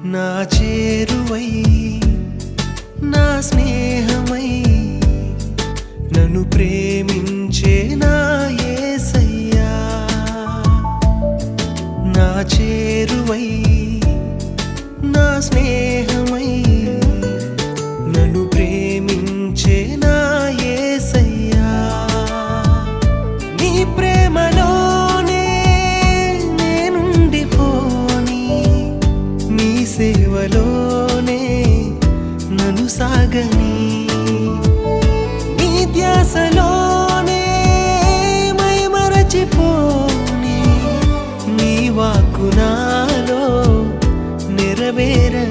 నా చేరువై నా స్నేహమై నన్ను ప్రేమించే నా యేసయ్యా నా చేరువై నా స్నేహమై నన్ను ప్రేమించే నా యేసయ్యా నీ ప్రేమలోనే నేనుండిపోని నీ సేవలోనే నన్ను సాగని నీ ధ్యాసలోనే మై మరచిపోని నీ వాక్కు నాలో నెరవేరని